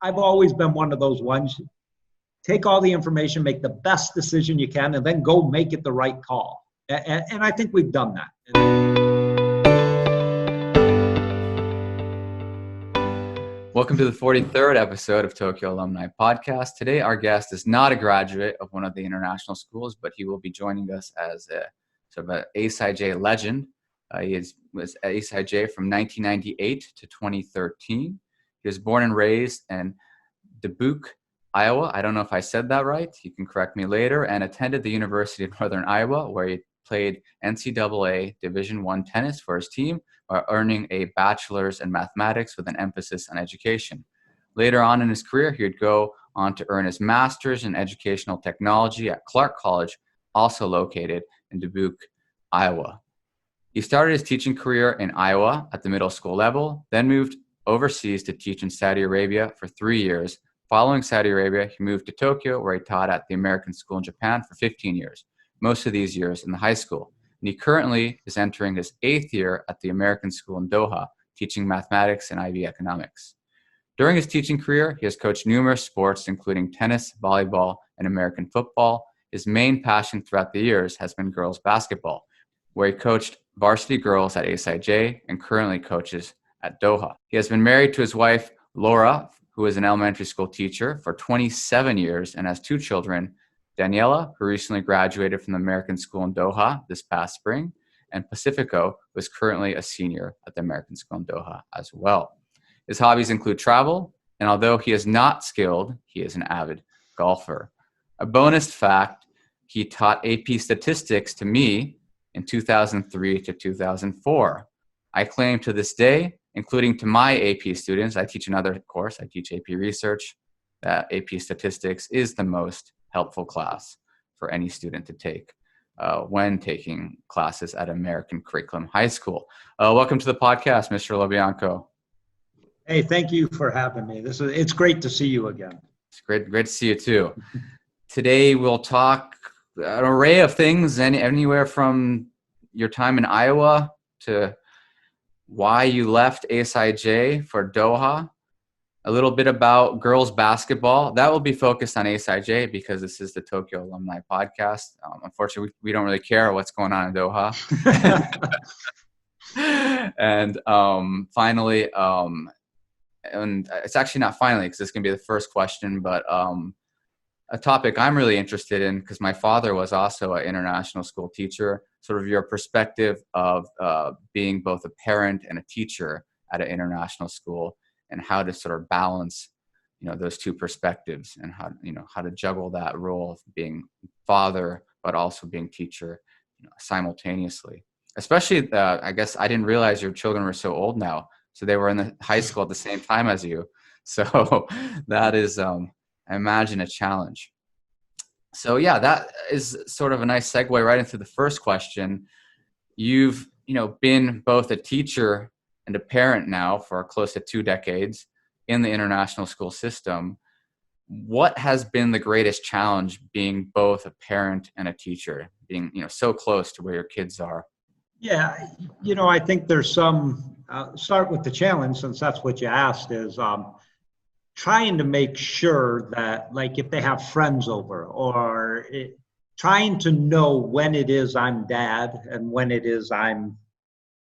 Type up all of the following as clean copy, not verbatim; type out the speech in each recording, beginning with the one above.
I've always been one of those ones. Take all the information, make the best decision you can, and then go make it the right call. And I think we've done that. Welcome to the 43rd episode of Tokyo Alumni Podcast. Today, our guest is not a graduate of one of the international schools, but he will be joining us as a sort of an ASIJ legend. He was at ASIJ from 1998 to 2013. He was born and raised in Dubuque, Iowa. I don't know if I said that right. You can correct me later. And attended the University of Northern Iowa, where he played NCAA-Division I Tennis for his team, while earning a bachelor's in mathematics with an emphasis on education. Later on in his career, he would go on to earn his master's in educational technology at Clarke College, also located in Dubuque, Iowa. He started his teaching career in Iowa at the middle school level, then moved overseas to teach in Saudi Arabia for 3 years. Following Saudi Arabia, he moved to Tokyo, where he taught at the American School in Japan for 15 years, most of these years in the high school. And he currently is entering his 8th year at the American School in Doha, teaching mathematics and IB economics. During his teaching career, he has coached numerous sports, including tennis, volleyball, and American football. His main passion throughout the years has been girls basketball, where he coached varsity girls at ASIJ and currently coaches at Doha. He has been married to his wife, Laura, who is an elementary school teacher for 27 years and has 2 children, Daniela, who recently graduated from the American School in Doha this past spring, and Pacifico, who is currently a senior at the American School in Doha as well. His hobbies include travel, and although he is not skilled, he is an avid golfer. A bonus fact, he taught AP statistics to me in 2003 to 2004. I claim to this day, including to my AP students, I teach another course, I teach AP research, that AP statistics is the most helpful class for any student to take when taking classes at American Curriculum High School. Welcome to the podcast, Mr. Lobianco. Hey, thank you for having me. It's great to see you again. It's great to see you too. Today we'll talk an array of things, anywhere from your time in Iowa to why you left ASIJ for Doha, a little bit about girls basketball. That will be focused on ASIJ because this is the Tokyo Alumni Podcast. Unfortunately, we don't really care what's going on in Doha. And finally, and it's actually not finally because this can be the first question, but a topic I'm really interested in because my father was also an international school teacher, sort of your perspective of being both a parent and a teacher at an international school and how to sort of balance, those two perspectives and how to juggle that role of being father, but also being teacher, simultaneously. Especially, I guess I didn't realize your children were so old now. So they were in the high school at the same time as you. So that is, I imagine, a challenge. So yeah, that is sort of a nice segue right into the first question. You've, been both a teacher and a parent now for close to 2 decades in the international school system. What has been the greatest challenge being both a parent and a teacher, being, so close to where your kids are? Yeah, I think there's some, start with the challenge since that's what you asked is, trying to make sure that, like, if they have friends over or trying to know when it is I'm dad and when it is I'm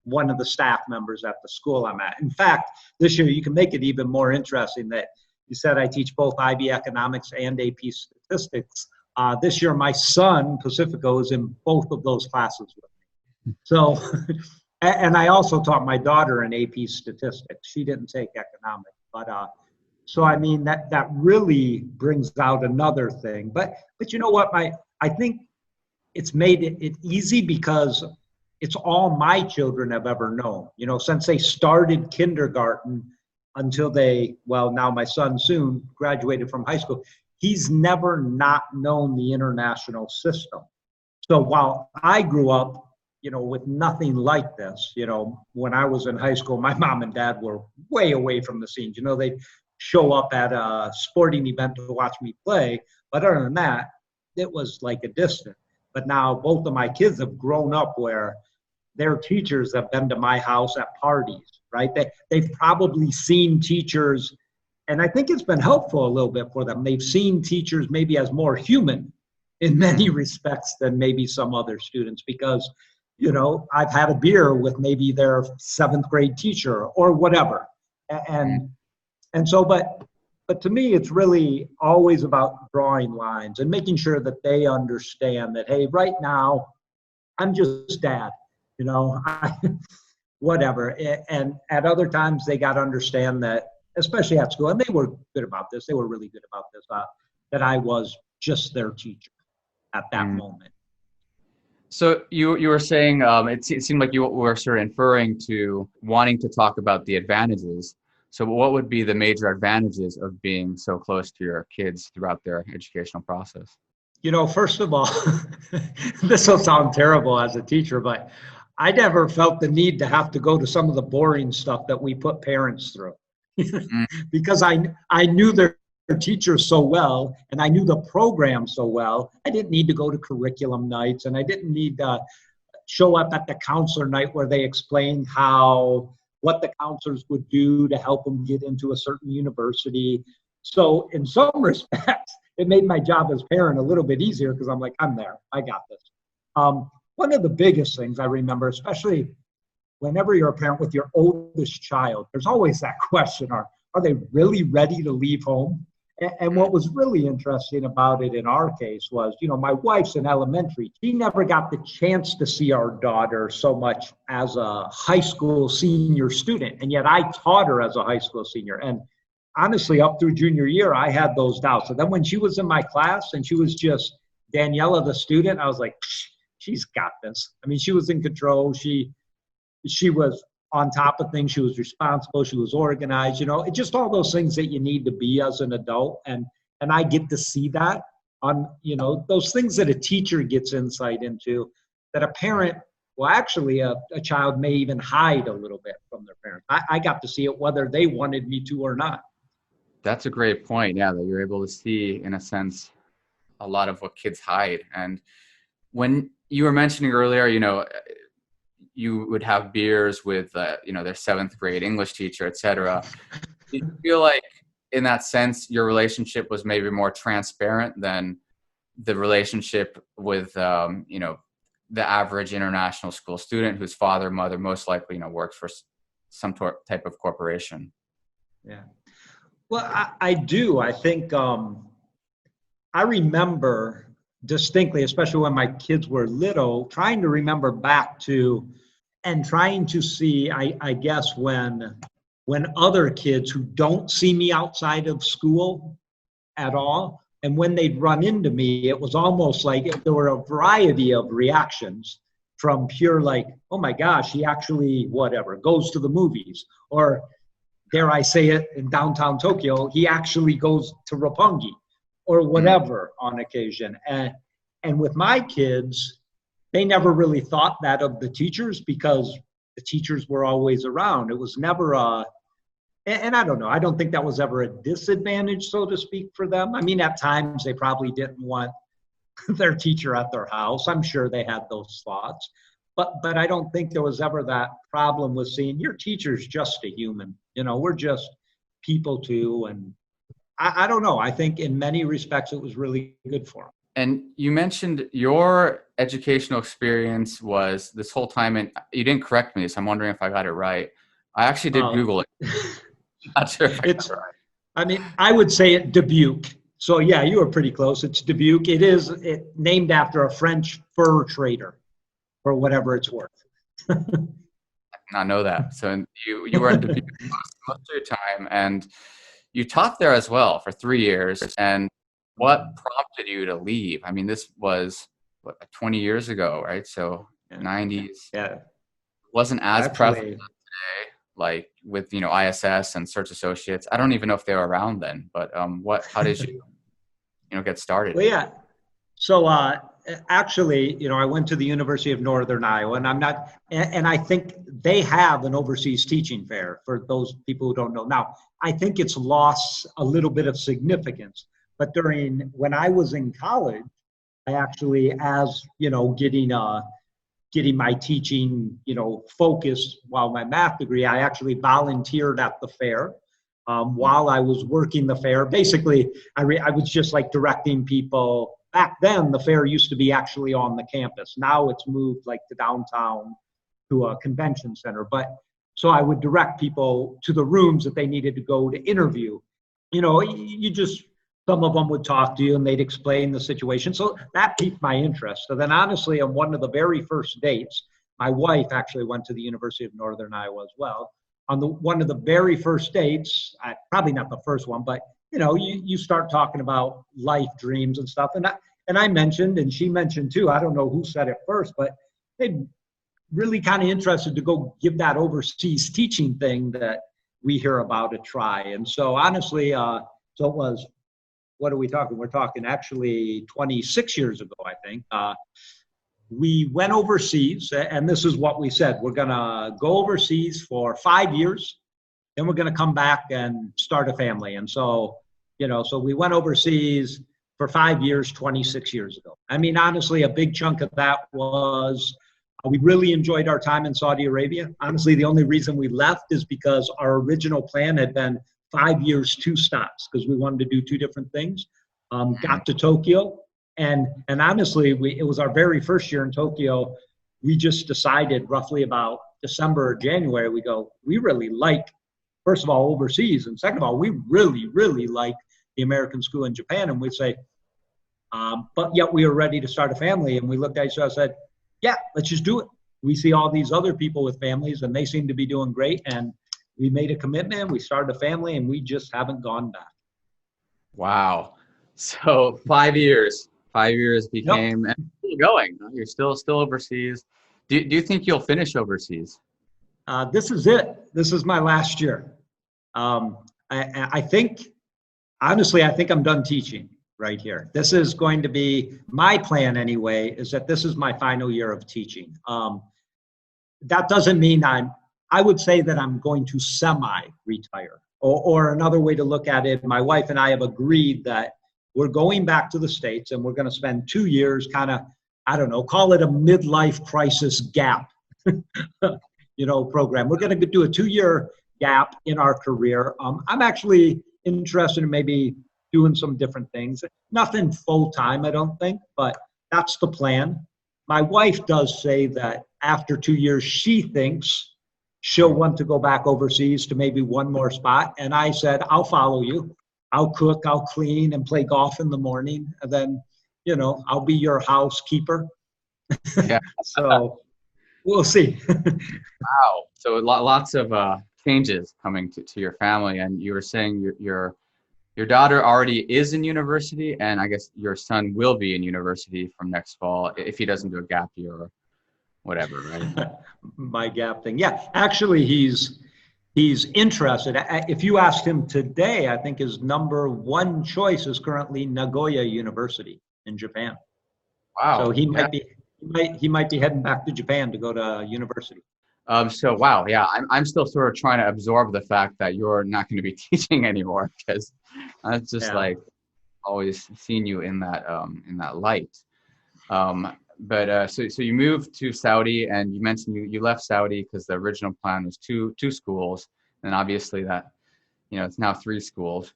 one of the staff members at the school I'm at. In fact, this year you can make it even more interesting that you said I teach both IB economics and AP statistics. This year my son, Pacifico, is in both of those classes with me. So, and I also taught my daughter in AP statistics. She didn't take economics, but so I mean that really brings out another thing. But you know what? I think it's made it easy because it's all my children have ever known. Since they started kindergarten until now my son soon graduated from high school, he's never not known the international system. So while I grew up, with nothing like this, when I was in high school, my mom and dad were way away from the scenes. They'd show up at a sporting event to watch me play. But other than that, it was like a distance. But now both of my kids have grown up where their teachers have been to my house at parties, right? They've probably seen teachers I think it's been helpful a little bit for them. They've seen teachers maybe as more human in many respects than maybe some other students, because, I've had a beer with maybe their 7th grade teacher or whatever. And so, but to me, it's really always about drawing lines and making sure that they understand that, hey, right now, I'm just dad, whatever. And at other times, they got to understand that, especially at school, and they were good about this. They were really good about this, that I was just their teacher at that moment. So you were saying it seemed like you were sort of inferring to wanting to talk about the advantages. So what would be the major advantages of being so close to your kids throughout their educational process? First of all, this will sound terrible as a teacher, but I never felt the need to have to go to some of the boring stuff that we put parents through. Because I knew their teachers so well, and I knew the program so well. I didn't need to go to curriculum nights, and I didn't need to show up at the counselor night where they explained what the counselors would do to help them get into a certain university. So in some respects, it made my job as parent a little bit easier, because I'm like, I'm there, I got this. One of the biggest things I remember, especially whenever you're a parent with your oldest child, there's always that question, are they really ready to leave home? And what was really interesting about it in our case was, my wife's in elementary. She never got the chance to see our daughter so much as a high school senior student. And yet I taught her as a high school senior. And honestly, up through junior year, I had those doubts. So then when she was in my class and she was just Daniela, the student, I was like, she's got this. I mean, she was in control. She was on top of things. She was responsible. She was organized, just all those things that you need to be as an adult. And I get to see that on, those things that a teacher gets insight into that a parent, well, actually a child may even hide a little bit from their parent. I got to see it whether they wanted me to or not. That's a great point. Yeah, that you're able to see, in a sense, a lot of what kids hide. And when you were mentioning earlier, you would have beers with, their 7th grade English teacher, et cetera. Do you feel like, in that sense, your relationship was maybe more transparent than the relationship with, the average international school student whose father, mother most likely, works for some type of corporation? Yeah. Well, I do. I think I remember distinctly, especially when my kids were little, trying to remember back to and trying to see, I guess, when other kids who don't see me outside of school at all, and when they'd run into me, it was almost like there were a variety of reactions, from pure like, oh my gosh, he actually, whatever, goes to the movies, or dare I say it, in downtown Tokyo, he actually goes to Roppongi, or whatever on occasion. And with my kids, they never really thought that of the teachers, because the teachers were always around. It was never and I don't know, I don't think that was ever a disadvantage, so to speak, for them. I mean, at times they probably didn't want their teacher at their house. I'm sure they had those thoughts. But I don't think there was ever that problem with seeing your teacher's just a human. We're just people too. And I don't know. I think in many respects, it was really good for them. And you mentioned your educational experience was this whole time, and you didn't correct me, so I'm wondering if I got it right. I actually did Google it. Not sure if I got it right. I mean, I would say it Dubuque. So yeah, you were pretty close. It's Dubuque. It named after a French fur trader, for whatever it's worth. I did not know that. So you were in Dubuque most of your time, and you taught there as well for 3 years. And what prompted you to leave? I mean, this was 20 years ago, right? So 90s. Yeah. Wasn't as prevalent today, like with ISS and Search Associates. I don't even know if they were around then. But how did you get started? Well, yeah. So actually, I went to the University of Northern Iowa, and I think they have an overseas teaching fair, for those people who don't know. Now, I think it's lost a little bit of significance, but when I was in college, I actually, as getting my teaching, focused while my math degree, I actually volunteered at the fair. while I was working the fair. Basically, I was just like directing people. Back then, the fair used to be actually on the campus. Now it's moved like to downtown to a convention center. But so I would direct people to the rooms that they needed to go to interview. Some of them would talk to you and they'd explain the situation. So that piqued my interest. So then honestly, on one of the very first dates, my wife actually went to the University of Northern Iowa as well. On one of the very first dates, probably not the first one, but you start talking about life dreams and stuff. And I mentioned, and she mentioned too, I don't know who said it first, but they really kind of interested to go give that overseas teaching thing that we hear about a try. And so honestly, so it was, what are we talking? We're talking actually 26 years ago, I think. We went overseas, and this is what we said. We're going to go overseas for 5 years, then we're going to come back and start a family. And so, so we went overseas for 5 years, 26 years ago. I mean, honestly, a big chunk of that was we really enjoyed our time in Saudi Arabia. Honestly, the only reason we left is because our original plan had been 5 years, 2 stops, because we wanted to do 2 different things. Got to Tokyo. And honestly, it was our very first year in Tokyo. We just decided roughly about December or January, we really like, first of all, overseas. And second of all, we really, really like the American school in Japan. And we'd say, but yet we were ready to start a family. And we looked at each other and said, yeah, let's just do it. We see all these other people with families and they seem to be doing great. And we made a commitment, we started a family, and we just haven't gone back. Wow. So 5 years. 5 years became, and still going. You're still overseas. Do you think you'll finish overseas? This is it. This is my last year. I think, honestly, I think I'm done teaching right here. This is going to be my plan anyway, is that this is my final year of teaching. That doesn't mean I would say that I'm going to semi-retire. Or another way to look at it, my wife and I have agreed that we're going back to the States and we're going to spend 2 years kind of, I don't know, call it a midlife crisis gap, program. We're going to do a 2-year gap in our career. I'm actually interested in maybe doing some different things. Nothing full-time, I don't think, but that's the plan. My wife does say that after 2 years, she thinks she'll want to go back overseas to maybe one more spot. And I said, I'll follow you. I'll cook, I'll clean, and play golf in the morning. And then, I'll be your housekeeper. Yeah. So we'll see. Wow. So lots of changes coming to your family. And you were saying your daughter already is in university, and I guess your son will be in university from next fall if he doesn't do a gap year or whatever, right? My gap thing. Yeah, actually, he's interested. If you asked him today, I think his number 1 choice is currently Nagoya University in Japan. Wow. So he might be heading back to Japan to go to university. So wow, yeah, I'm still sort of trying to absorb the fact that you're not going to be teaching anymore, because I've just like always seen you in that light. But so you moved to Saudi, and you mentioned you left Saudi because the original plan was two schools, and obviously that, it's now 3 schools.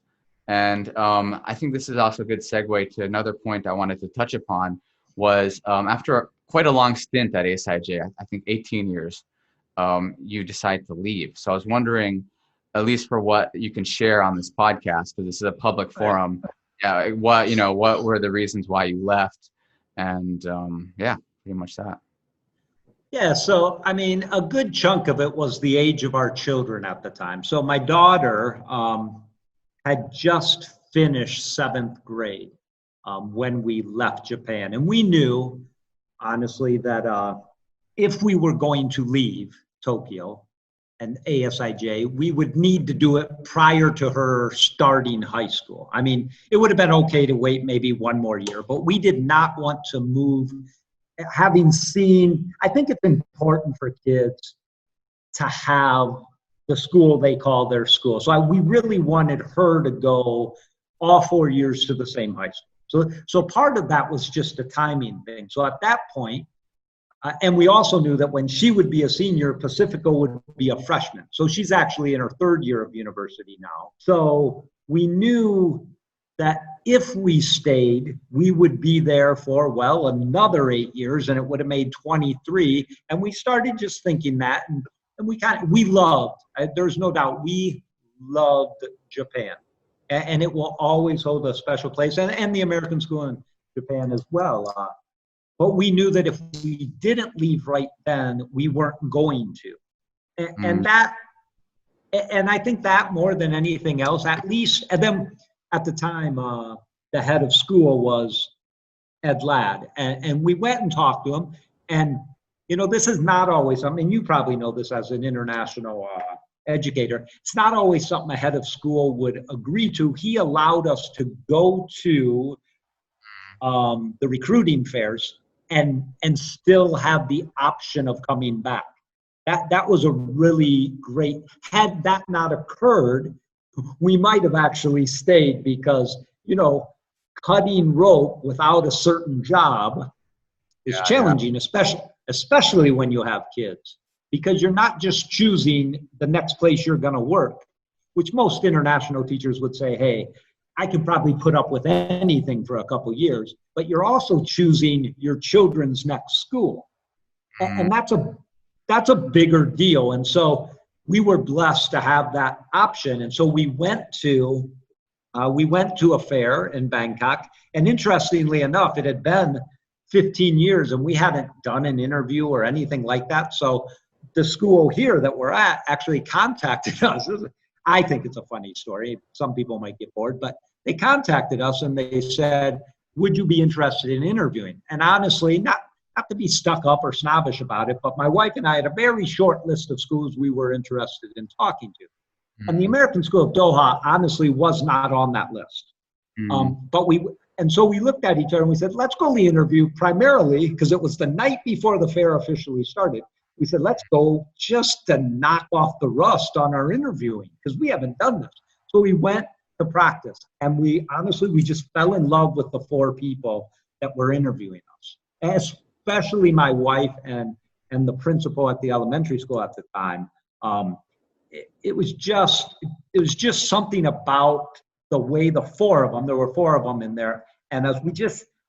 And I think this is also a good segue to another point I wanted to touch upon was after quite a long stint at ASIJ, I think 18 years, you decide to leave. So I was wondering, at least for what you can share on this podcast, because this is a public forum, what were the reasons why you left? And pretty much that. Yeah, so I mean, a good chunk of it was the age of our children at the time. So my daughter had just finished 7th grade when we left Japan. And we knew, honestly, that if we were going to leave Tokyo and ASIJ, we would need to do it prior to her starting high school. I mean, it would have been okay to wait maybe 1 more year, but we did not want to move. Having seen, I think it's important for kids to have the school they call their school. So we really wanted her to go all 4 years to the same high school. So part of that was just a timing thing. So at that point, And we also knew that when she would be a senior, Pacifica would be a freshman. So she's actually in her third year of university now. So we knew that if we stayed, we would be there for, well, another 8 years, and it would have made 23. And we started just thinking that, and we loved, there's no doubt, we loved Japan. And it will always hold a special place, and the American School in Japan as well. But we knew that if we didn't leave right then, we weren't going to. And I think that more than anything else, at least, and then at the time, the head of school was Ed Ladd. And we went and talked to him. And, this is not always something, you probably know this as an international educator, it's not always something a head of school would agree to. He allowed us to go to the recruiting fairs and still have the option of coming back. That was a really great, had that not occurred, we might have actually stayed because, cutting rope without a certain job is challenging, especially when you have kids, because you're not just choosing the next place you're going to work, which most international teachers would say, hey, I can probably put up with anything for a couple years, but you're also choosing your children's next school. And that's a bigger deal. And so we were blessed to have that option. And so we went to a fair in Bangkok. And interestingly enough, it had been 15 years and we hadn't done an interview or anything like that. So the school here that we're at actually contacted us. I think it's a funny story. Some people might get bored, but they contacted us and they said, would you be interested in interviewing? And honestly, not to be stuck up or snobbish about it, but my wife and I had a very short list of schools we were interested in talking to. And the American School of Doha honestly was not on that list. So we looked at each other and we said, let's go to the interview primarily because it was the night before the fair officially started. We said, let's go just to knock off the rust on our interviewing because we haven't done this. So we went to practice and we just fell in love with the 4 people that were interviewing us, especially my wife and the principal at the elementary school at the time. It was just something about the way the 4 of them, there were 4 of them in there. And as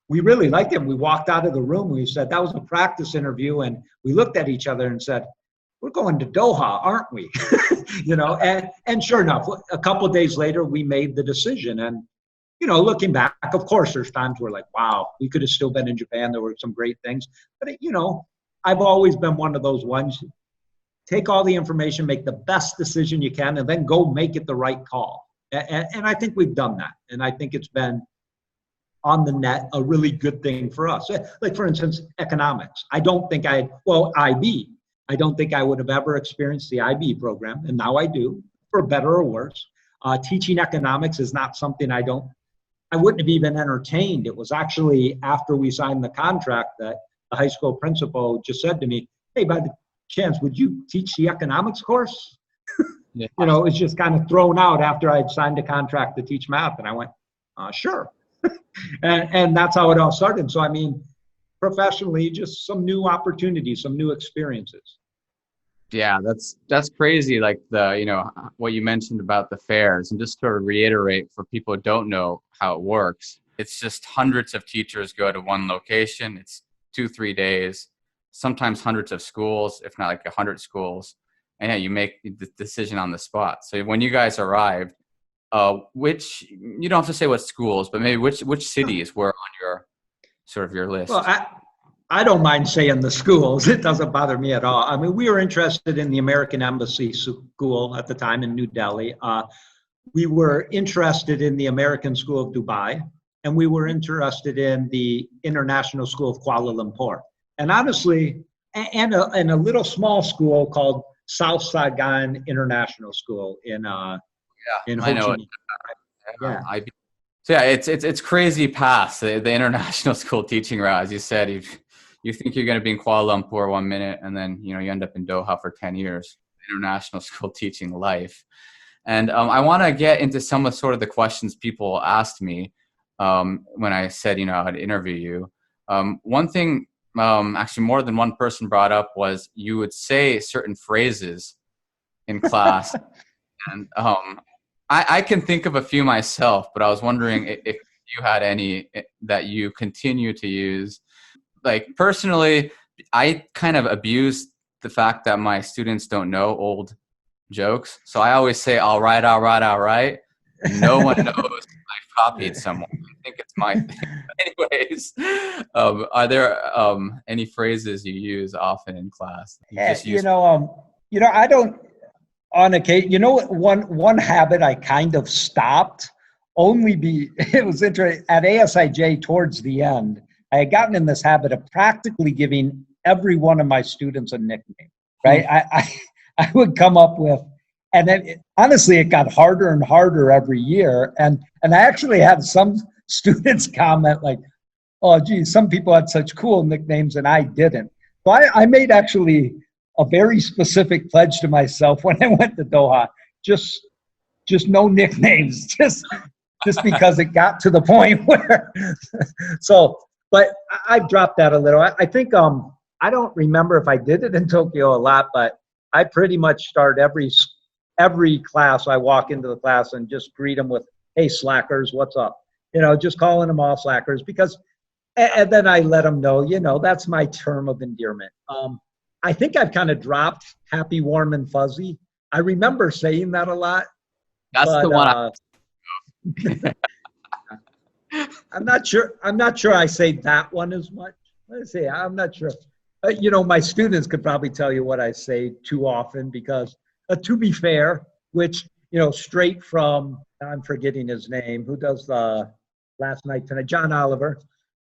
we really liked him. We walked out of the room. We said, that was a practice interview. And we looked at each other and said, we're going to Doha, aren't we? And sure enough, a couple of days later, we made the decision. And, looking back, of course, there's times where like, wow, we could have still been in Japan. There were some great things. But, I've always been one of those ones. Take all the information, make the best decision you can, and then go make it the right call. And I think we've done that. And I think it's been on the net a really good thing for us. Like, for instance, economics. IB. I don't think I would have ever experienced the IB program, and now I do, for better or worse. Teaching economics is not something I wouldn't have even entertained. It was actually after we signed the contract that the high school principal just said to me, hey, by the chance, would you teach the economics course? Yeah. It was just kind of thrown out after I'd signed a contract to teach math. And I went, sure. and that's how it all started. So, professionally, just some new opportunities, some new experiences. Yeah, that's crazy. Like what you mentioned about the fairs, and just to reiterate for people who don't know how it works, it's just hundreds of teachers go to one location. It's 2-3 days, sometimes hundreds of schools, if not like 100 schools. And yeah, you make the decision on the spot. So when you guys arrived, which, you don't have to say what schools, but maybe which cities were on your list? Well, I don't mind saying the schools. It doesn't bother me at all. We were interested in the American Embassy School at the time in New Delhi. We were interested in the American School of Dubai, and we were interested in the International School of Kuala Lumpur. And honestly, and a little small school called South Saigon International School in Ho Chi Minh. Yeah. So yeah, it's crazy past the international school teaching route. As you said, you think you're going to be in Kuala Lumpur 1 minute, and then you end up in Doha for 10 years. International school teaching life. And I want to get into some of sort of the questions people asked me when I said I'd interview you. One thing actually more than one person brought up was you would say certain phrases in class. And I can think of a few myself, but I was wondering if you had any that you continue to use. Like personally, I kind of abuse the fact that my students don't know old jokes. So I always say, all right, all right, all right. No one knows I copied someone. I think it's my thing. Anyways, are there any phrases you use often in class? I don't, on occasion, one habit I kind of stopped it was interesting at ASIJ towards the end. I had gotten in this habit of practically giving every one of my students a nickname, right? I would come up with, and then honestly, it got harder and harder every year. And I actually had some students comment like, oh, geez, some people had such cool nicknames and I didn't. So I made actually a very specific pledge to myself when I went to Doha, just no nicknames, just because it got to the point where, but I've dropped that a little. I think, I don't remember if I did it in Tokyo a lot, but I pretty much start every class. I walk into the class and just greet them with, hey, slackers, what's up? Just calling them all slackers and then I let them know, that's my term of endearment. I think I've kind of dropped happy, warm, and fuzzy. I remember saying that a lot. That's the one. I'm not sure I say that one as much. Let's see. I'm not sure. My students could probably tell you what I say too often because, to be fair, which, straight from, I'm forgetting his name, who does the Last Night Tonight, John Oliver,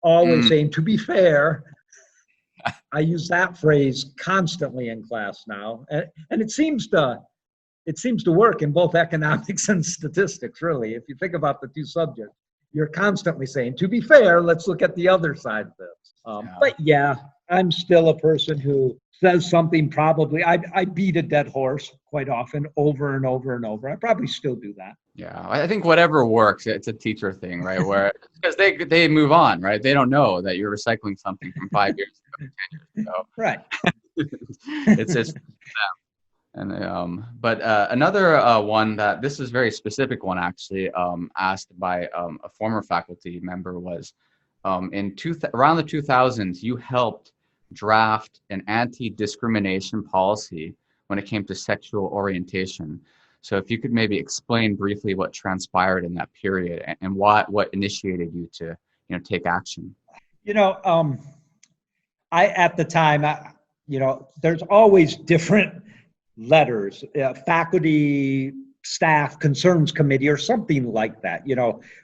always saying, to be fair. I use that phrase constantly in class now. And it seems to work in both economics and statistics, really. If you think about the two subjects, you're constantly saying, to be fair, let's look at the other side of this. But yeah, I'm still a person who says something probably, I beat a dead horse quite often over and over and over. I probably still do that. Yeah, I think whatever works, it's a teacher thing, right? Where because they move on, right? They don't know that you're recycling something from 5 years ago, 10 years ago. Right. It's just them. And but another one that this is a very specific one actually asked by a former faculty member was around the 2000s you helped draft an anti-discrimination policy when it came to sexual orientation. So if you could maybe explain briefly what transpired in that period and what initiated you to take action. I at the time, there's always different letters, faculty, staff, concerns committee, or something like that,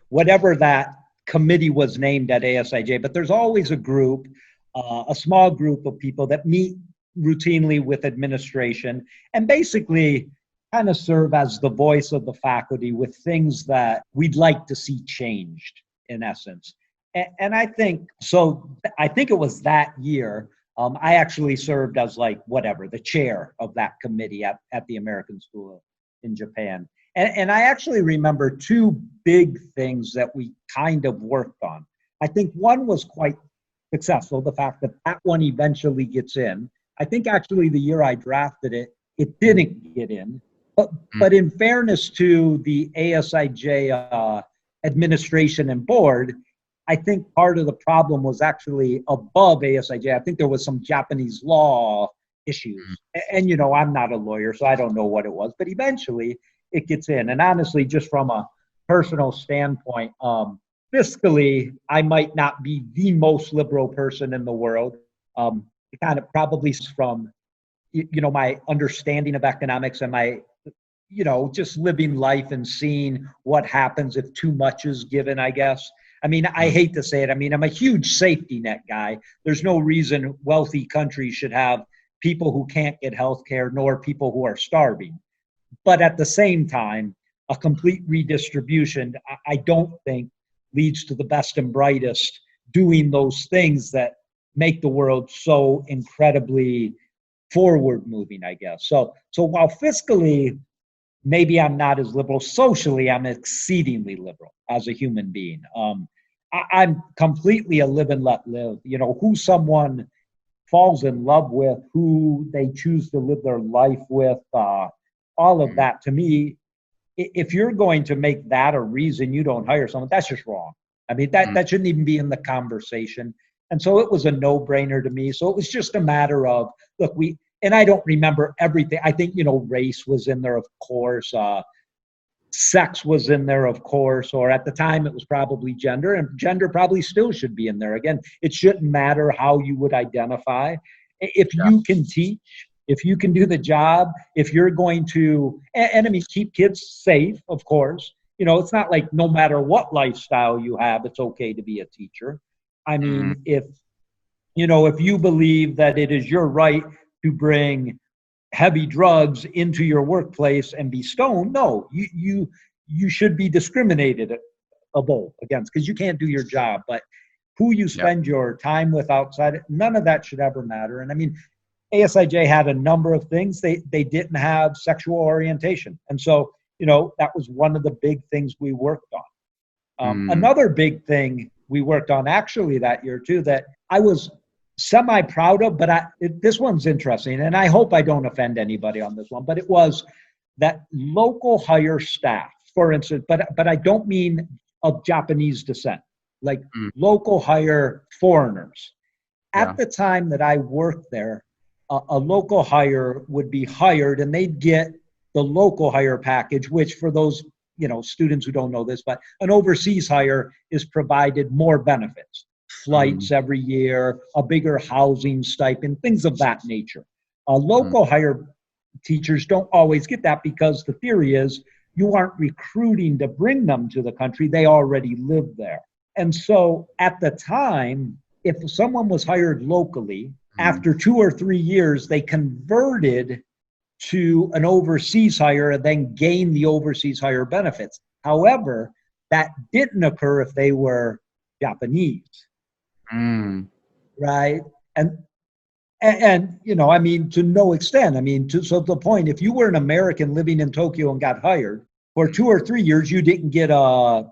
whatever that committee was named at ASIJ. But there's always a group, a small group of people that meet routinely with administration and basically kind of serve as the voice of the faculty with things that we'd like to see changed, in essence. And I think it was that year, I actually served as the chair of that committee at the American School in Japan. And I actually remember two big things that we kind of worked on. I think one was quite successful, the fact that one eventually gets in. I think actually the year I drafted it, it didn't get in. But in fairness to the ASIJ administration and board, I think part of the problem was actually above ASIJ. I think there was some Japanese law issues. And, I'm not a lawyer, so I don't know what it was. But eventually it gets in. And honestly, just from a personal standpoint, fiscally, I might not be the most liberal person in the world. It kind of probably from, my understanding of economics and my just living life and seeing what happens if too much is given, I guess. I mean, I hate to say it. I mean, I'm a huge safety net guy. There's no reason wealthy countries should have people who can't get health care, nor people who are starving. But at the same time, a complete redistribution, I don't think leads to the best and brightest doing those things that make the world so incredibly forward moving, I guess. So while fiscally, maybe I'm not as liberal, socially, I'm exceedingly liberal as a human being. I'm completely a live and let live. Who someone falls in love with, who they choose to live their life with, all of that, to me, if you're going to make that a reason you don't hire someone, that's just wrong. I mean, that shouldn't even be in the conversation. And so it was a no-brainer to me. So it was just a matter of, look, and I don't remember everything. I think, race was in there, of course. Sex was in there, of course, or at the time it was probably gender, and gender probably still should be in there. Again, it shouldn't matter how you would identify. If you can teach, if you can do the job, if you're going to, and I mean, keep kids safe, of course. It's not like no matter what lifestyle you have, it's okay to be a teacher. I mean, if you believe that it is your right to bring heavy drugs into your workplace and be stoned, no, you should be discriminated against, because you can't do your job. But who you spend your time with outside, none of that should ever matter. And I mean, ASIJ had a number of things. They didn't have sexual orientation. And so, that was one of the big things we worked on. Another big thing we worked on actually that year too, that I was semi-proud of, but this one's interesting, and I hope I don't offend anybody on this one, but it was that local hire staff, for instance, but I don't mean of Japanese descent, like local hire foreigners. At the time that I worked there, a local hire would be hired and they'd get the local hire package, which for those students who don't know this, but an overseas hire is provided more benefits. Flights every year, a bigger housing stipend, things of that nature. Local hire teachers don't always get that, because the theory is you aren't recruiting to bring them to the country. They already live there. And so at the time, if someone was hired locally, after 2 or 3 years, they converted to an overseas hire and then gained the overseas hire benefits. However, that didn't occur if they were Japanese. Right. And I mean, to no extent, I mean, so the point, if you were an American living in Tokyo and got hired for 2 or 3 years, you didn't get a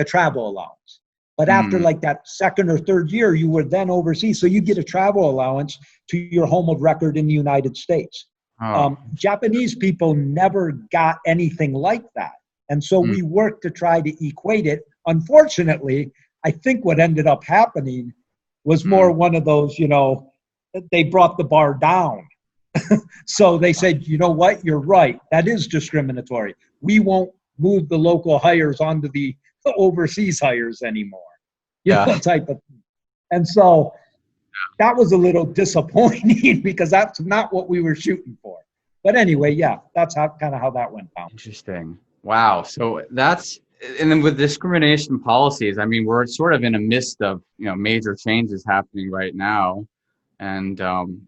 travel allowance. But after like that second or third year, you were then overseas. So you get a travel allowance to your home of record in the United States. Japanese people never got anything like that. And so we worked to try to equate it. Unfortunately, I think what ended up happening was more one of those, they brought the bar down. So they said, you know what, you're right. That is discriminatory. We won't move the local hires onto the overseas hires anymore. Type of thing. And so that was a little disappointing because that's not what we were shooting for. But anyway, that's kind of how that went down. Interesting. Wow. So and then with discrimination policies, I mean, we're sort of in a midst of, major changes happening right now. And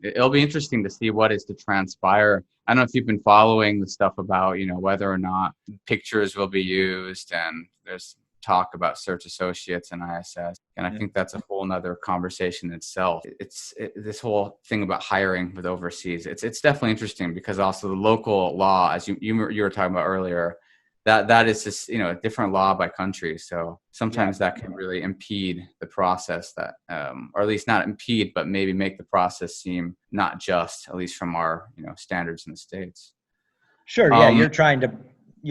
it'll be interesting to see what is to transpire. I don't know if you've been following the stuff about, whether or not pictures will be used, and there's talk about search associates and ISS. And I think that's a whole nother conversation itself. It's this whole thing about hiring with overseas. It's definitely interesting, because also the local law, as you were talking about earlier, that is just, a different law by country. So sometimes that can really impede the process or at least not impede, but maybe make the process seem not just, at least from our, standards in the States. Sure. Yeah. You're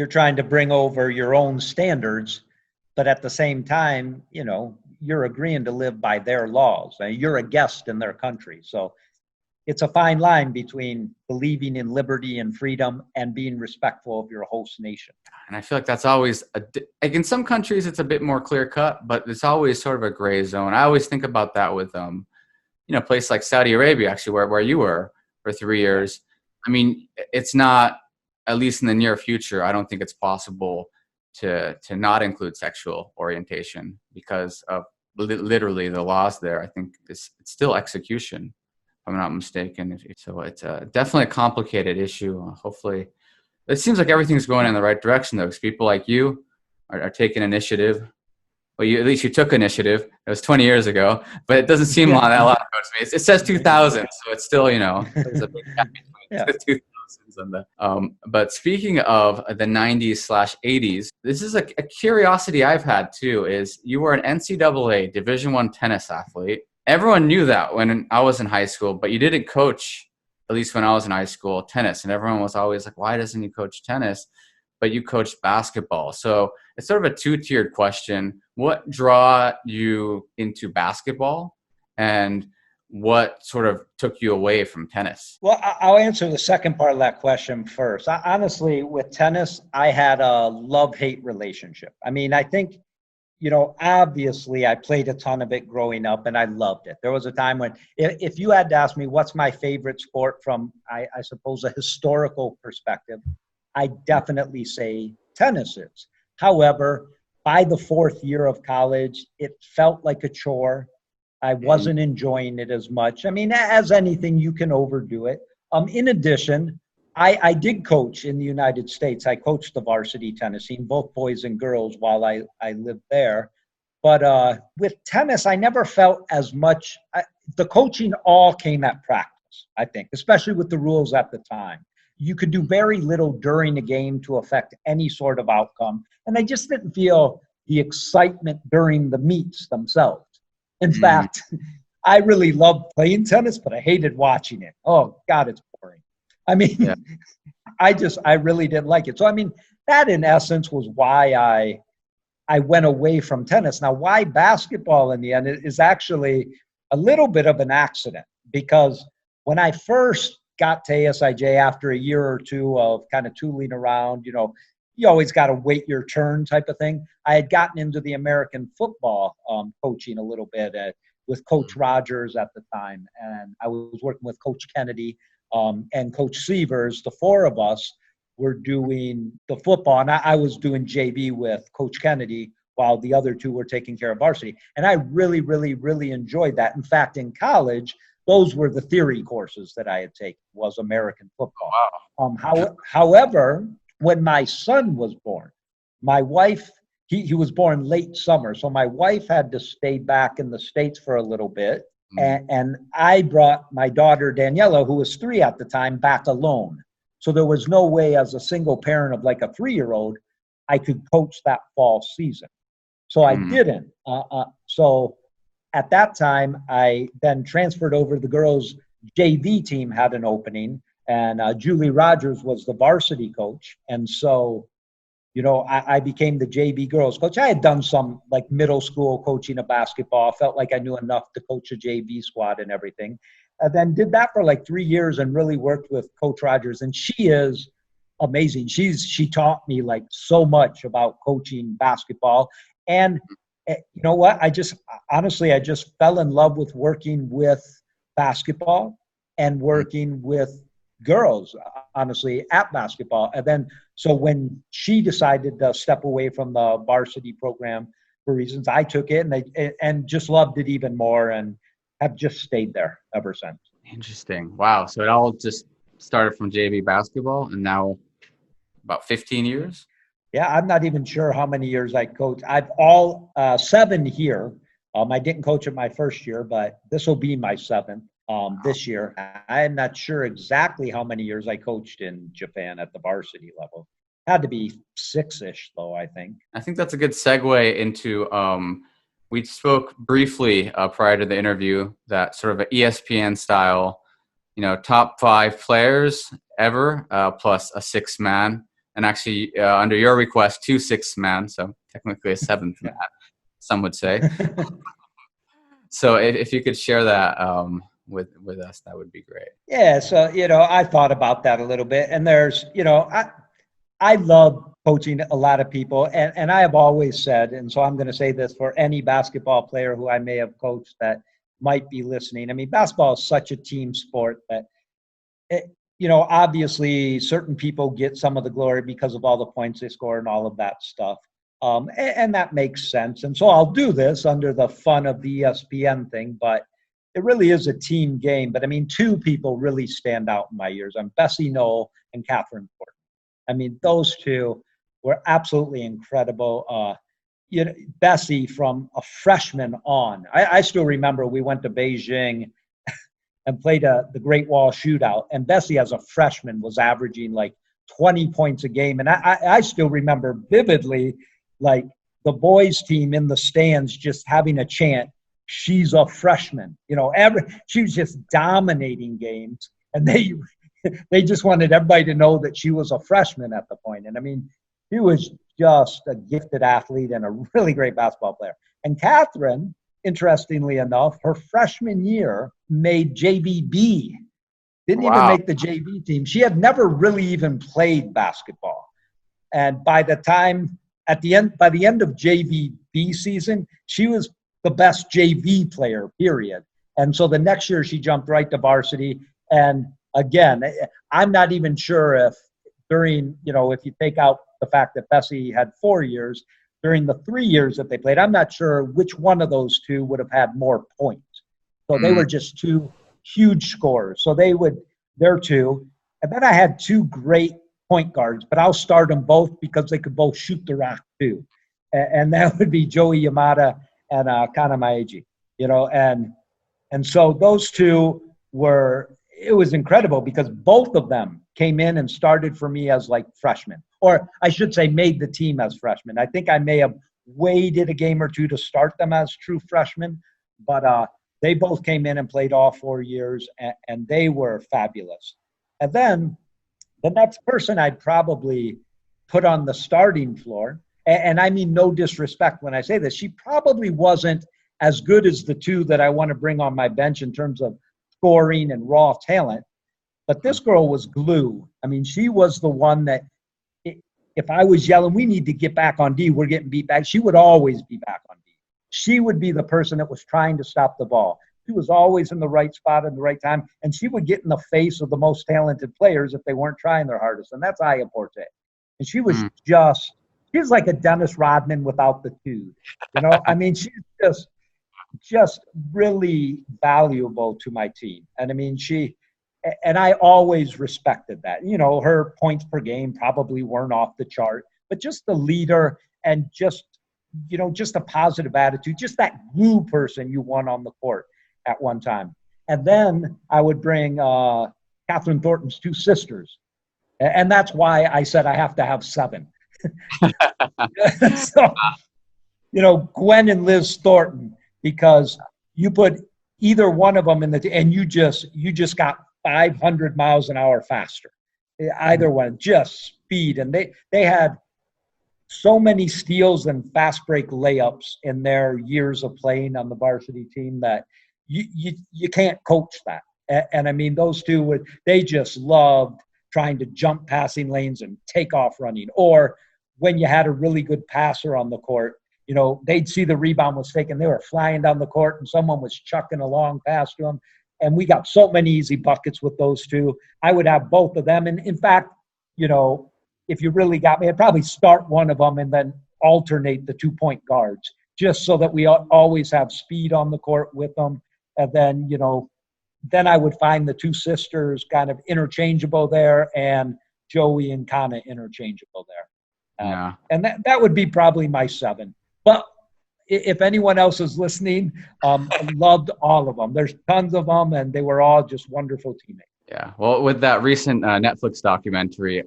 trying to bring over your own standards, but at the same time, you're agreeing to live by their laws. You're a guest in their country. So it's a fine line between believing in liberty and freedom and being respectful of your host nation. And I feel like that's always, like in some countries, it's a bit more clear cut, but it's always sort of a gray zone. I always think about that with, a place like Saudi Arabia, actually, where you were for 3 years. I mean, it's not, at least in the near future, I don't think it's possible to not include sexual orientation because of literally the laws there. I think it's still execution, if I'm not mistaken. So it's definitely a complicated issue. Hopefully, it seems like everything's going in the right direction, though, because people like you are taking initiative. Well, at least you took initiative. It was 20 years ago, but it doesn't seem that long ago to me. It says 2000, so it's still, there's a big gap between 2000 lessons on that. But speaking of the 90s/80s, this is a curiosity I've had too, is you were an NCAA-Division I tennis athlete. Everyone knew that when I was in high school, but you didn't coach, at least when I was in high school, tennis. And everyone was always like, why doesn't he coach tennis? But you coached basketball. So it's sort of a two-tiered question. What draw you into basketball, and what sort of took you away from tennis? Well, I'll answer the second part of that question first. Honestly, with tennis, I had a love-hate relationship. I mean, I think, obviously I played a ton of it growing up and I loved it. There was a time when if you had to ask me what's my favorite sport from, I suppose, a historical perspective, I definitely say tennis is. However, by the fourth year of college, it felt like a chore. I wasn't enjoying it as much. I mean, as anything, you can overdo it. In addition, I did coach in the United States. I coached the varsity tennis team, both boys and girls, while I lived there. But with tennis, I never felt as much. The coaching all came at practice, I think, especially with the rules at the time. You could do very little during a game to affect any sort of outcome. And I just didn't feel the excitement during the meets themselves. In fact, I really loved playing tennis, but I hated watching it. Oh, God, it's boring. I mean, yeah. I really didn't like it. So, I mean, that in essence was why I went away from tennis. Now, why basketball in the end is actually a little bit of an accident, because when I first got to ASIJ after a year or two of kind of tooling around, you always got to wait your turn type of thing. I had gotten into the American football coaching a little bit with Coach Rogers at the time. And I was working with Coach Kennedy and Coach Severs. The four of us were doing the football. And I was doing JV with Coach Kennedy while the other two were taking care of varsity. And I really, really, really enjoyed that. In fact, in college, those were the theory courses that I had taken, was American football. Wow. However, when my son was born, my wife, he was born late summer. So my wife had to stay back in the States for a little bit. And I brought my daughter, Daniela, who was 3 at the time, back alone. So there was no way as a single parent of like a 3-year-old, I could coach that fall season. So I didn't. So at that time, I then transferred over. The girls' JV team had an opening, and Julie Rogers was the varsity coach. And so, I became the JV girls coach. I had done some like middle school coaching of basketball. I felt like I knew enough to coach a JV squad and everything. And then did that for like 3 years and really worked with Coach Rogers. And she is amazing. She taught me like so much about coaching basketball. And you know what? I just fell in love with working with basketball and working with girls, honestly, at basketball. And then, so when she decided to step away from the varsity program for reasons, I took it and just loved it even more and have just stayed there ever since. Interesting. Wow. So it all just started from JV basketball and now about 15 years? Yeah, I'm not even sure how many years I coached. I've all 7 here. I didn't coach it my first year, but this will be my 7th this year. I'm not sure exactly how many years I coached in Japan at the varsity level. Had to be 6-ish, though, I think. I think that's a good segue into, we spoke briefly prior to the interview, that sort of an ESPN style, top 5 players ever, plus a 6th man. And actually, under your request, 2 6th man, so technically a 7th man, some would say. So if you could share that with us, that would be great. Yeah, so, I thought about that a little bit. And there's, I love coaching a lot of people. And I have always said, and so I'm going to say this for any basketball player who I may have coached that might be listening. I mean, basketball is such a team sport that obviously certain people get some of the glory because of all the points they score and all of that stuff. And that makes sense. And so I'll do this under the fun of the ESPN thing, but it really is a team game. But I mean, 2 people really stand out in my years. I'm Bessie Knoll and Catherine Porter. I mean, those 2 were absolutely incredible. Bessie from a freshman on. I still remember we went to Beijing and played the Great Wall Shootout. And Bessie, as a freshman, was averaging like 20 points a game. And I still remember vividly, like the boys team in the stands just having a chant, "She's a freshman." You know, she was just dominating games. And they just wanted everybody to know that she was a freshman at the point. And I mean, she was just a gifted athlete and a really great basketball player. And Catherine, interestingly enough, her freshman year made JVB. Didn't even make the JV team. She had never really even played basketball. And by the end of JVB season, she was the best JV player, period. And so the next year she jumped right to varsity. And again, I'm not even sure if during, if you take out the fact that Bessie had 4 years, during the 3 years that they played, I'm not sure which one of those two would have had more points. So they were just two huge scorers. So they're two. And then I had two great point guards, but I'll start them both because they could both shoot the rock too. And that would be Joey Yamada and Kana Maeji, and so those two it was incredible because both of them came in and started for me as like freshmen, or I should say made the team as freshmen. I think I may have waited a game or two to start them as true freshmen, but they both came in and played all 4 years, and they were fabulous. And then the next person I'd probably put on the starting floor, and I mean no disrespect when I say this, she probably wasn't as good as the two that I want to bring on my bench in terms of scoring and raw talent, but this girl was glue. I mean, she was the one that if I was yelling, "We need to get back on D, we're getting beat back," she would always be back on D. She would be the person that was trying to stop the ball. She was always in the right spot at the right time, and she would get in the face of the most talented players if they weren't trying their hardest, and that's Aya Porte. And she was she was like a Dennis Rodman without the dude. I mean, she's just really valuable to my team. And I mean, and I always respected that. Her points per game probably weren't off the chart, but just the leader and just a positive attitude, just that glue person you want on the court at one time. And then I would bring Catherine Thornton's two sisters. And that's why I said I have to have 7. So, Gwen and Liz Thornton, because you put either one of them and you just got 500 miles an hour faster. Either one, just speed. And they had so many steals and fast break layups in their years of playing on the varsity team that you can't coach that. And I mean, those two they just loved trying to jump passing lanes and take off running. Or when you had a really good passer on the court, they'd see the rebound was taken. They were flying down the court and someone was chucking a long pass to them. And we got so many easy buckets with those two. I would have both of them. And in fact, if you really got me, I'd probably start one of them and then alternate the 2-point guards just so that we always have speed on the court with them. And then, then I would find the two sisters kind of interchangeable there and Joey and Kana interchangeable there. And that would be probably my 7. But if anyone else is listening, I loved all of them. There's tons of them, and they were all just wonderful teammates. Yeah. Well, with that recent Netflix documentary,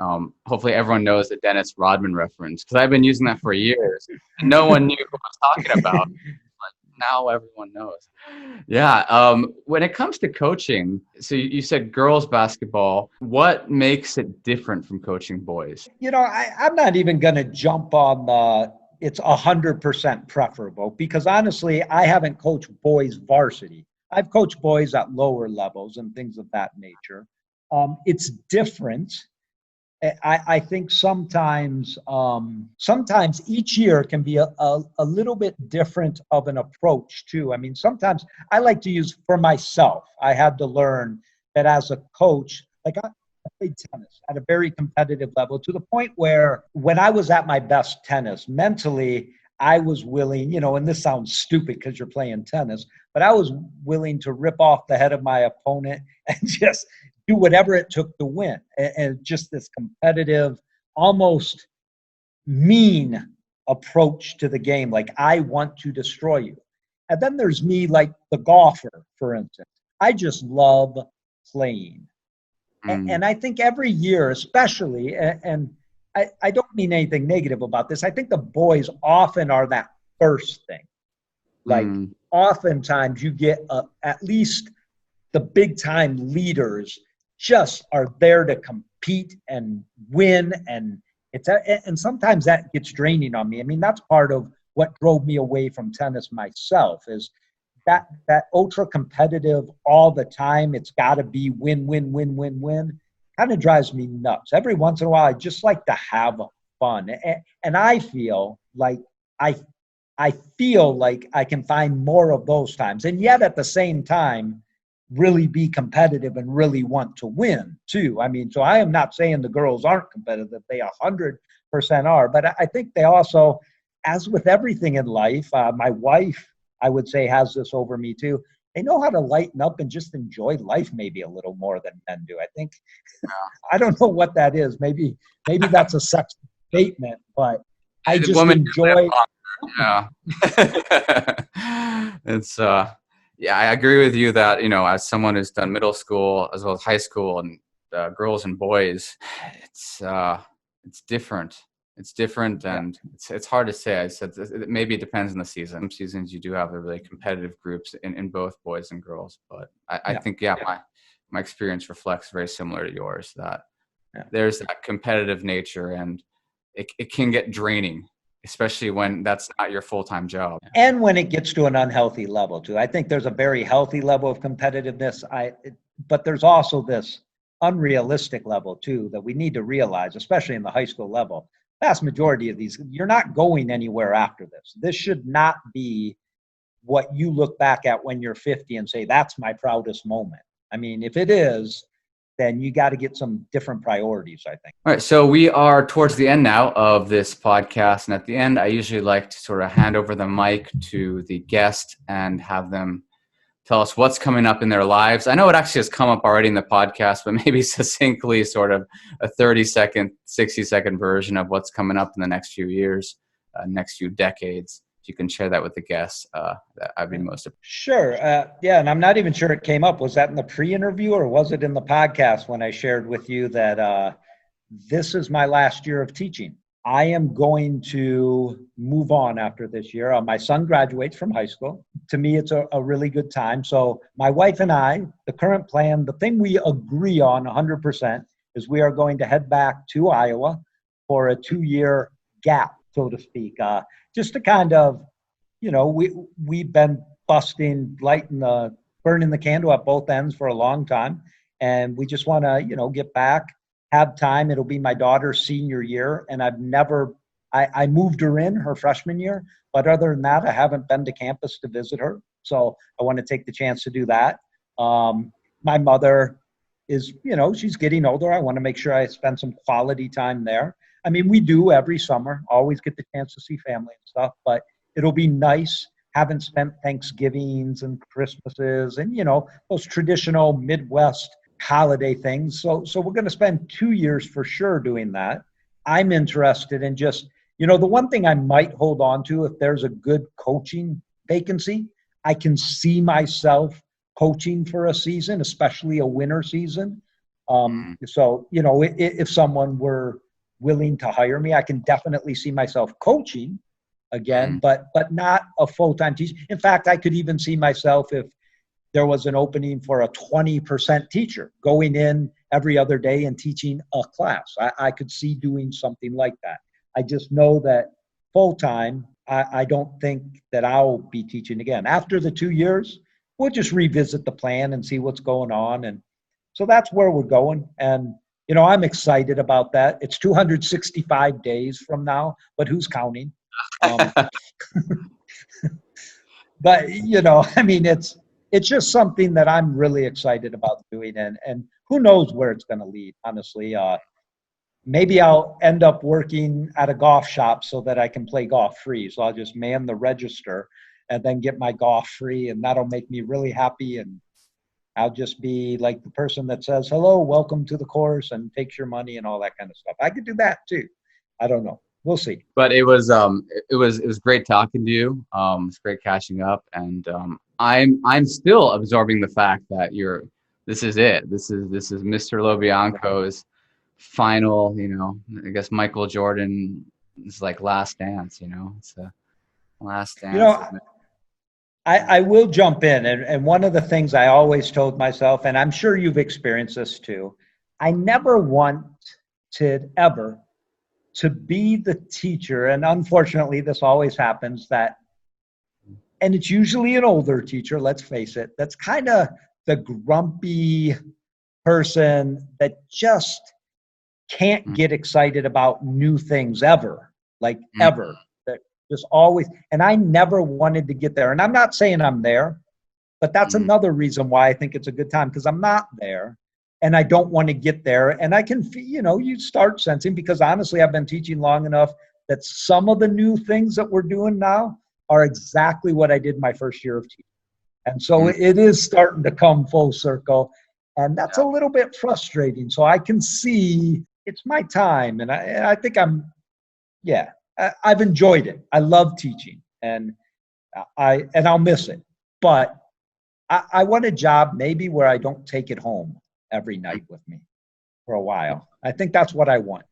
hopefully everyone knows the Dennis Rodman reference, because I've been using that for years. No one knew who I was talking about. But now everyone knows. Yeah. When it comes to coaching, so you said girls basketball. What makes it different from coaching boys? I'm not even going to jump on it's 100% preferable, because honestly, I haven't coached boys varsity. I've coached boys at lower levels and things of that nature. It's different. I think sometimes each year can be a little bit different of an approach too. I mean, sometimes I like to use for myself. I had to learn that as a coach, like I played tennis at a very competitive level to the point where when I was at my best tennis, mentally, I was willing, and this sounds stupid because you're playing tennis, but I was willing to rip off the head of my opponent and just do whatever it took to win. And just this competitive, almost mean approach to the game. Like, I want to destroy you. And then there's me, like the golfer, for instance. I just love playing. And I think every year, especially, and I don't mean anything negative about this, I think the boys often are that first thing. Like oftentimes you get at least the big time leaders just are there to compete and win. And sometimes that gets draining on me. I mean, that's part of what drove me away from tennis myself, is that ultra competitive all the time. It's got to be win, win, win, win, win. Kind of drives me nuts. Every once in a while, I just like to have fun. And I feel like I feel like I can find more of those times. And yet at the same time, really be competitive and really want to win too. I mean, so I am not saying the girls aren't competitive. They 100% are. But I think they also, as with everything in life, my wife, I would say, has this over me too. They know how to lighten up and just enjoy life maybe a little more than men do. I think, I don't know what that is. Maybe that's a sexist statement, but I just enjoy. Yeah. It's, yeah, I agree with you that, as someone who's done middle school as well as high school and girls and boys, it's different. It's different, and it's hard to say. I said maybe it depends on the season. Some seasons you do have the really competitive groups in both boys and girls, but I think my experience reflects very similar to yours, that there's that competitive nature, and it can get draining, especially when that's not your full-time job. And when it gets to an unhealthy level too. I think there's a very healthy level of competitiveness, but there's also this unrealistic level too that we need to realize, especially in the high school level. Vast majority of these, you're not going anywhere after this. This should not be what you look back at when you're 50 and say, that's my proudest moment. I mean, if it is, then you got to get some different priorities, I think. All right, so we are towards the end now of this podcast. And at the end, I usually like to sort of hand over the mic to the guest and have them tell us what's coming up in their lives. I know it actually has come up already in the podcast, but maybe succinctly, sort of a 30-second, 60-second version of what's coming up in the next few years, next few decades. If you can share that with the guests, I'd be most appreciative. Sure. And I'm not even sure it came up. Was that in the pre-interview or was it in the podcast when I shared with you that this is my last year of teaching? I am going to move on after this year. My son graduates from high school. To me, it's a really good time. So my wife and I, the current plan, the thing we agree on 100% is we are going to head back to Iowa for a 2-year gap, so to speak. Just to kind of, we've been burning the candle at both ends for a long time. And we just want to, get back, have time. It'll be my daughter's senior year. And I moved her in her freshman year. But other than that, I haven't been to campus to visit her. So I want to take the chance to do that. My mother is, she's getting older. I want to make sure I spend some quality time there. I mean, we do every summer, always get the chance to see family and stuff, but it'll be nice. Haven't spent Thanksgivings and Christmases and, those traditional Midwest holiday things. So we're going to spend 2 years for sure doing that. I'm interested in just, the one thing I might hold on to, if there's a good coaching vacancy, I can see myself coaching for a season, especially a winter season. So, if someone were willing to hire me, I can definitely see myself coaching again, but not a full-time teacher. In fact, I could even see myself, if there was an opening for a 20% teacher, going in every other day and teaching a class. I could see doing something like that. I just know that full-time, I don't think that I'll be teaching again. After the 2 years, we'll just revisit the plan and see what's going on. And so that's where we're going. And, I'm excited about that. It's 265 days from now, but who's counting? But, I mean, it's just something that I'm really excited about doing. And who knows where it's going to lead, honestly. Maybe I'll end up working at a golf shop so that I can play golf free. So I'll just man the register and then get my golf free, and that'll make me really happy. And I'll just be like the person that says, hello, welcome to the course, and takes your money and all that kind of stuff. I could do that too. I don't know. We'll see. But it was great talking to you. It's great catching up, and I'm still absorbing the fact that this is it. This is Mr. Lobianco's final. I guess Michael Jordan is like last dance. It's a last dance. I will jump in, and one of the things I always told myself, and I'm sure you've experienced this too, I never wanted ever to be the teacher, and unfortunately this always happens, and it's usually an older teacher, let's face it, that's kind of the grumpy person that just can't get excited about new things ever, ever. That just always, and I never wanted to get there. And I'm not saying I'm there, but that's another reason why I think it's a good time, because I'm not there. And I don't want to get there. And I can feel, you start sensing, because honestly, I've been teaching long enough that some of the new things that we're doing now are exactly what I did my first year of teaching. And so it is starting to come full circle. And that's a little bit frustrating. So I can see it's my time. And I think I've enjoyed it. I love teaching, and I'll miss it. But I want a job maybe where I don't take it home every night with me for a while. I think that's what I want.